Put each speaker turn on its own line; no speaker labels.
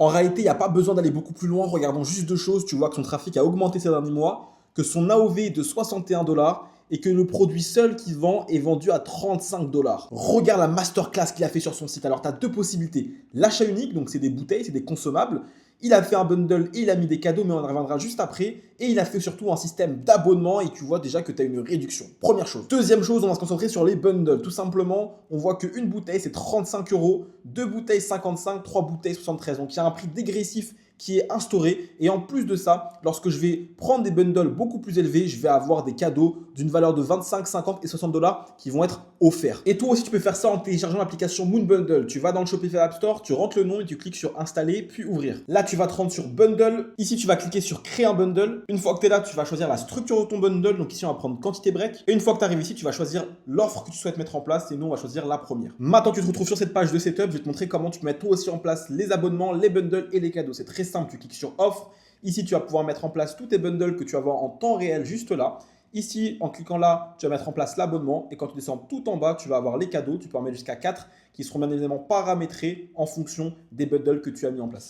En réalité, il n'y a pas besoin d'aller beaucoup plus loin. Regardons juste deux choses. Tu vois que son trafic a augmenté ces derniers mois, que son AOV est de 61 $ et que le produit seul qu'il vend est vendu à 35 $. Regarde la masterclass qu'il a fait sur son site. Alors, tu as deux possibilités. L'achat unique, donc c'est des bouteilles, c'est des consommables. Il a fait un bundle et il a mis des cadeaux, mais on en reviendra juste après. Et il a fait surtout un système d'abonnement et tu vois déjà que tu as une réduction. Première chose. Deuxième chose, on va se concentrer sur les bundles. Tout simplement, on voit qu'une bouteille c'est 35 €, deux bouteilles 55, trois bouteilles 73. Donc il y a un prix dégressif qui est instauré. Et en plus de ça, lorsque je vais prendre des bundles beaucoup plus élevés, je vais avoir des cadeaux d'une valeur de 25, 50 et 60 $ qui vont être offerts. Et toi aussi, tu peux faire ça en téléchargeant l'application Moon Bundle. Tu vas dans le Shopify App Store, tu rentres le nom et tu cliques sur installer puis ouvrir. Là, tu vas te rendre sur Bundle. Ici, tu vas cliquer sur créer un bundle. Une fois que tu es là, tu vas choisir la structure de ton bundle. Donc ici, on va prendre quantité break. Et une fois que tu arrives ici, tu vas choisir l'offre que tu souhaites mettre en place. Et nous, on va choisir la première. Maintenant que tu te retrouves sur cette page de setup, je vais te montrer comment tu peux mettre toi aussi en place les abonnements, les bundles et les cadeaux. C'est très simple. Tu cliques sur offre. Ici, tu vas pouvoir mettre en place tous tes bundles que tu vas voir en temps réel juste là. Ici, en cliquant là, tu vas mettre en place l'abonnement et quand tu descends tout en bas, tu vas avoir les cadeaux. Tu peux en mettre jusqu'à 4 qui seront bien évidemment paramétrés en fonction des bundles que tu as mis en place.